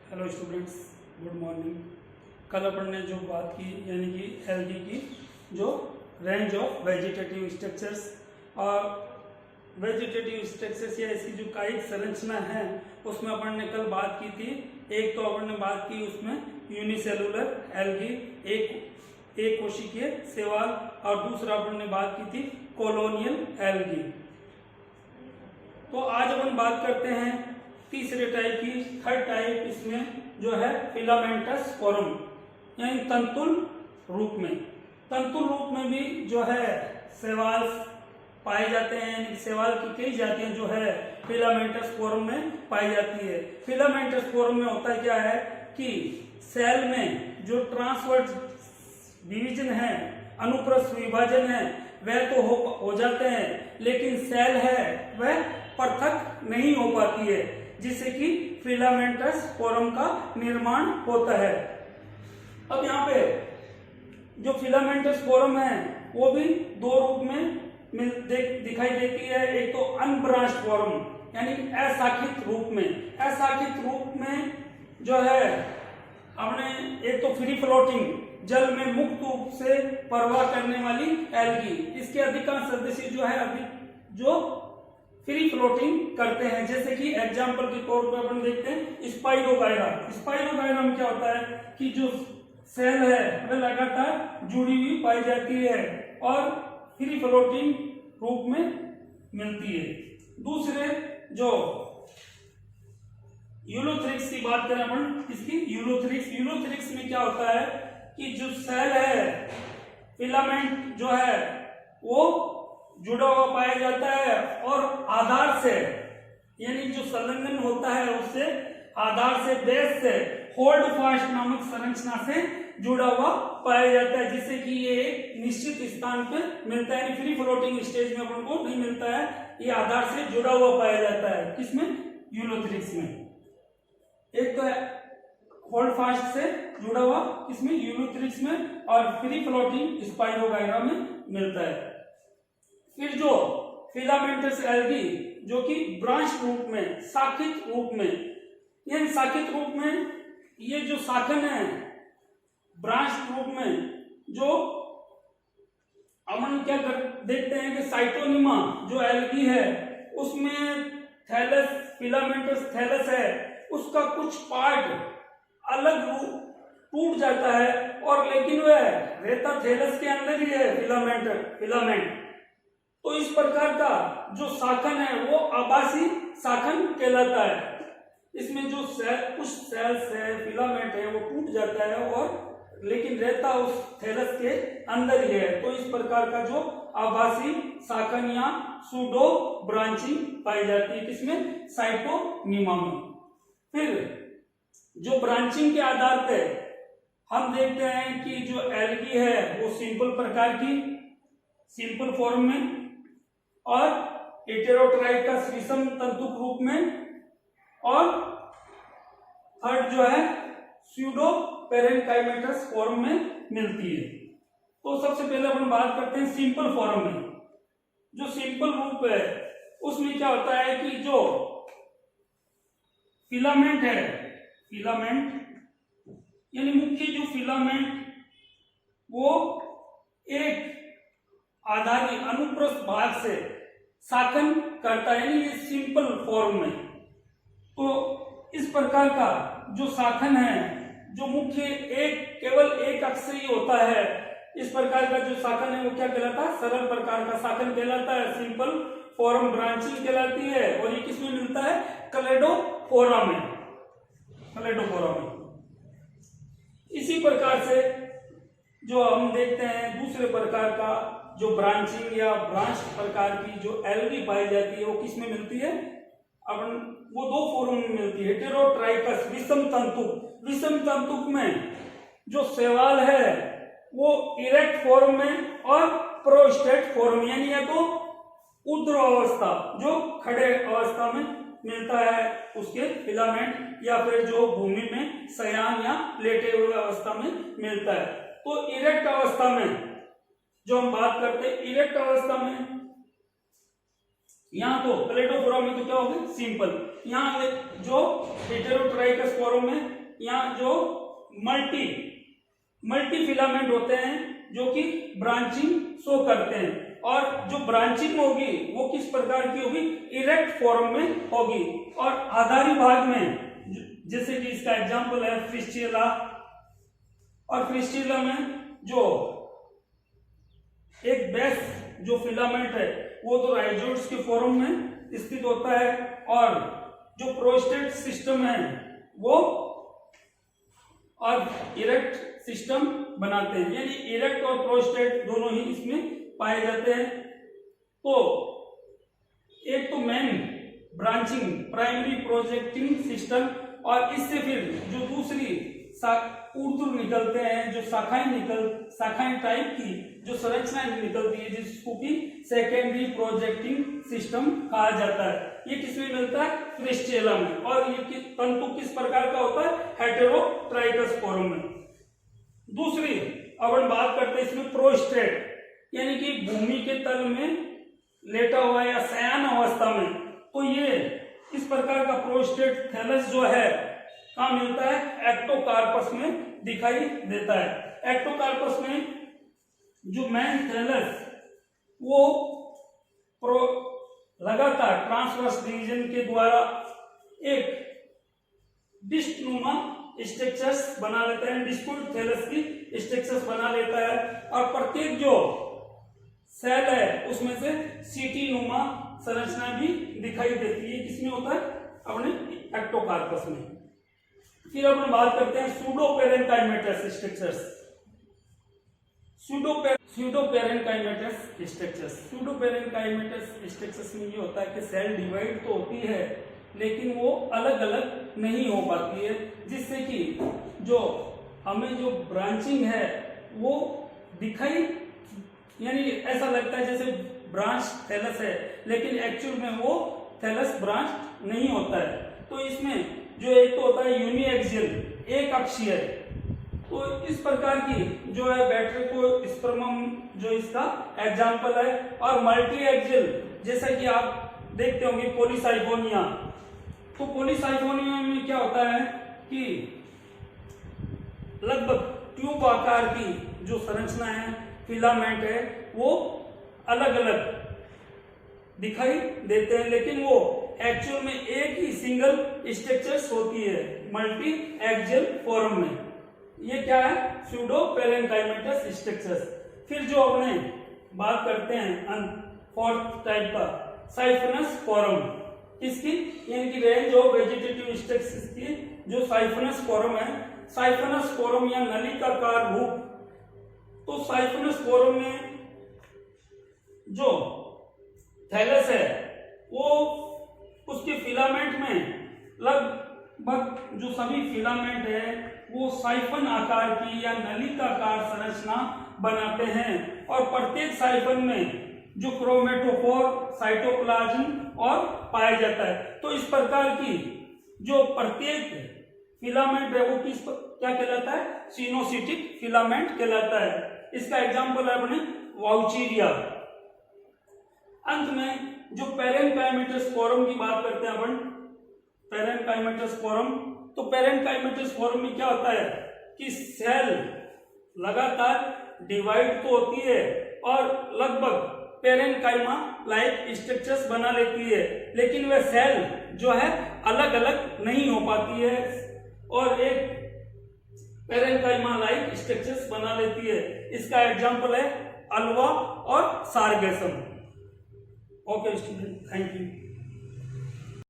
Hello students, good morning. कल अपन ने जो बात की यानी कि एल्गी की जो रेंज ऑफ वेजिटेटिव स्ट्रक्चर्स और वेजिटेटिव स्ट्रक्चर्स या इसकी जो कायिक संरचना है उसमें अपन ने कल बात की थी। एक तो अपन ने बात की उसमें यूनिसेलुलर एल्गी, एक कोशिकीय शैवाल, और दूसरा अपन ने बात की थी कॉलोनियल एल्गी। तो आज अपन बात करते हैं तीसरे टाइप की, थर्ड टाइप इसमें जो है फिलामेंटस फोरम यानी तंतुल रूप में। तंतुल रूप में भी जो है शैवाल पाए जाते हैं, यानी शैवाल की कई जातियां जो है फिलामेंटस फोरम में पाई जाती है। फिलामेंटस फोरम में होता क्या है कि सेल में जो ट्रांसवर्स डिवीजन है, अनुप्रस्थ विभाजन है, वह तो हो जाते हैं, लेकिन सेल है वह पृथक नहीं हो पाती है, जिससे कि फिलामेंटस फोरम का निर्माण होता है। अब यहाँ पे जो फिलामेंटस फोरम है वो भी दो रूप में दिखाई देती है। एक तो अनब्रांच्ड फोरम यानी अशाखित रूप में। अशाखित रूप में जो है हमने एक तो फ्री फ्लोटिंग जल में मुक्त रूप से प्रवाह करने वाली एल्गी, इसके अधिकांश सदस्य जो है जो फ्री फ्लोटिंग करते हैं। जैसे कि एग्जांपल के तौर पर अपन देखते हैं स्पाइरोगायरा। स्पाइरोगायरा में क्या होता है कि जो सेल है वह लगातार जुड़ी हुई पाई जाती है और फ्री फ्लोटिंग रूप में मिलती है। दूसरे जो यूलोथ्रिक्स की बात करें अपन, इसकी यूलोथ्रिक्स में क्या होता है कि जो सेल है फिलामेंट जो है वो जुड़ा हुआ पाया जाता है और आधार से यानी जो संलग्न होता है उससे आधार से बेस से होल्ड फास्ट नामक संरचना से जुड़ा हुआ पाया जाता है, जिससे कि ये एक निश्चित स्थान पे मिलता है। फ्री फ्लोटिंग स्टेज में अपन को नहीं मिलता है, ये आधार से जुड़ा हुआ पाया जाता है। किसमें? यूलोथ्रिक्स में। एक तो होल्ड फास्ट से जुड़ा हुआ किसमें? यूलोथ्रिक्स में, और फ्री फ्लोटिंग स्पाइरोगायरा में मिलता है। फिर जो फिलामेंटस एल्गी जो कि ब्रांच रूप में, शाखित रूप में, यानी शाखित रूप में ये जो शाखन है ब्रांच रूप में, जो हम क्या देखते हैं कि साइटोनिमा जो एल्गी है उसमें थैलस, फिलामेंटस थैलस है, उसका कुछ पार्ट अलग टूट जाता है और लेकिन वह रहता थैलस के अंदर ही है फिलामेंट। तो इस प्रकार का जो शाखन है वो आभासी शाखन कहलाता है। इसमें जो कुछ सेल्स है, फिलामेंट है, वो टूट जाता है और लेकिन रहता उस थैलस के अंदर ही है। तो इस प्रकार का जो आभासी शाखन या सूडो ब्रांचिंग पाई जाती है किसमें? साइटोनिमा में। फिर जो ब्रांचिंग के आधार पे हम देखते हैं कि जो एल्गी है वो सिंपल प्रकार की, सिंपल फॉर्म में, और हेटेरोट्राइट का विषम तंतुक रूप में, और थर्ड जो है स्यूडो पेरेन्काइमेटस फॉर्म में मिलती है। तो सबसे पहले अपन बात करते हैं सिंपल फॉर्म में। जो सिंपल रूप है उसमें क्या होता है कि जो फिलामेंट है, फिलामेंट यानी मुख्य जो फिलामेंट वो एक आधारी अनुप्रस्थ भाग से शाखन करता है, यानी ये सिंपल फॉर्म में। तो इस प्रकार का जो शाखन है जो मुख्य केवल एक अक्ष से ही होता है, इस प्रकार का जो शाखन है वो क्या कहलाता है? सरल प्रकार का शाखन कहलाता है, सिंपल फॉर्म ब्रांचिंग कहलाती है। और ये किसमें मिलता है? क्लेडोफोरा में, क्लेडोफोरा में। इसी प्रकार से जो हम देखते हैं दूसरे प्रकार का जो ब्रांचिंग या ब्रांच प्रकार की जो एल्गी पाई जाती है वो किसमें मिलती है? अपन वो दो फॉर्म में मिलती है। हेटेरोट्राइकस विषम तंतुक, विषम तंतुक में जो शैवाल है वो इरेक्ट फॉर्म में और प्रोस्टेट फॉर्म यानी या तो ऊर्ध्व अवस्था जो खड़े अवस्था में मिलता है उसके फिलामेंट, या फिर जो भूमि में शयन या लेटे हुए अवस्था में मिलता है। तो इरेक्ट अवस्था में जो हम बात करते हैं, इरेक्ट अवस्था में यहाँ तो क्लेडोफोरा में तो क्या होगा? सिंपल, यहाँ जो हेटेरोट्राइकस फोरम में यहाँ जो मल्टी फिलामेंट होते हैं जो कि ब्रांचिंग शो करते हैं, और जो ब्रांचिंग होगी वो किस प्रकार की होगी, इरेक्ट फॉर्म में होगी। और आधारी भाग में जैसे कि इसका एग्जांपल है फिस्टुला, और फिस्टुला में जो एक बेस जो फिलामेंट है वो तो राइजोइड्स के फॉर्म में स्थित होता है, और जो प्रोस्टेट सिस्टम है वो और इरेक्ट सिस्टम बनाते हैं, यानी इरेक्ट और प्रोस्टेट दोनों ही इसमें पाए जाते हैं। तो एक तो main branching primary projecting system, और इससे फिर जो दूसरी ऊर्ध्व निकलते हैं, जो शाखाएं टाइप की जो संरचनाएं निकलती है जिसको कि सेकेंडरी प्रोजेक्टिंग सिस्टम कहा जाता है। ये किसमें मिलता है, फिस्टुला में, और ये तंतु किस प्रकार का होता है, हेटेरोट्राइकस फॉर्म में। दूसरी अब हम बात करते हैं इसमें प्रोस्टेट, यानी कि भूमि के तल में लेटा हुआ या शयन अवस्था में, तो ये इस प्रकार का प्रोस्टेट थैलस जो है कहाँ मिलता है, एक्टोकार्पस में दिखाई देता है। एक्टोकार्पस में जो मेन थैलस वो लगातार ट्रांसवर्स डिवीजन के द्वारा एक डिस्क नुमा स्ट्रक्चर्स बना लेता है, डिस्प्यूट थैलस की स्ट्रक्चर्स बना लेता है, और प्रत्येक जो सेल है उसमें से सीटी नुमा संरचना भी दिखाई देती है। किसमें होता है, अपने एक्टोकार्पस में। फिर अपन बात करते हैं सूडोपेरेन्काइमेटस स्ट्रक्चर्स। सूडोपेरेन्काइमेटस स्ट्रक्चर्स में ये होता है कि सेल डिवाइड तो होती है लेकिन वो अलग अलग नहीं हो पाती है, जिससे कि जो हमें जो ब्रांचिंग है वो दिखाई, यानी ऐसा लगता है जैसे ब्रांच थैलस है, लेकिन एक्चुअल में वो थैलस ब्रांच नहीं होता है। तो इसमें जो एक तो होता है यूनिएक्सियल, एक अक्षीय, तो इस प्रकार की जो है बैट्रिकोस्पर्मम जो इसका एग्जाम्पल है, और मल्टी एक्सियल जैसा कि आप देखते होंगे पॉलीसाइफोनिया। तो पॉलीसाइफोनिया में क्या होता है कि लगभग ट्यूब आकार की जो संरचना है, फिलामेंट है, वो अलग अलग दिखाई देते हैं, लेकिन वो एक्चुअल में एक ही सिंगल स्ट्रक्चर्स होती है मल्टी एक्सियल फॉर्म में। ये क्या है, सूडोपेरेन्काइमेटस स्ट्रक्चर्स। फिर जो अपने बात करते हैं फोर्थ टाइप का, साइफनस फॉर्म, इसकी यानी कि रेंज ऑफ वेजिटेटिव स्ट्रक्चर्स की जो साइफनस फॉर्म है, साइफनस फॉर्म या नलिकाकार रूप। तो साइफनस फॉर्म में जो थैलस है वो उसके फिलामेंट में लगभग जो सभी फिलामेंट है वो साइफन आकार की या नलिकाकार संरचना बनाते हैं, और प्रत्येक साइफन में जो क्रोमेटोफोर, साइटोप्लाज्म और पाया जाता है। तो इस प्रकार की जो प्रत्येक फिलामेंट है वो क्या कहलाता है, सिनोसिटिक फिलामेंट कहलाता है। इसका एग्जांपल है अपने वाउचीरिया। अंत में जो पेरेन्काइमेटस फॉर्म की बात करते हैं अपन, पेरेन्काइमेटस फॉर्म, तो पेरेन्काइमेटस फॉर्म में क्या होता है कि सेल लगातार डिवाइड तो होती है और लगभग पेरेन्काइमा लाइक स्ट्रक्चर्स बना लेती है, लेकिन वह सेल जो है अलग अलग नहीं हो पाती है और एक पेरेन्काइमा लाइक स्ट्रक्चर्स बना लेती है। इसका एग्जांपल है अल्वा और Sargassum. Okay student, thank you.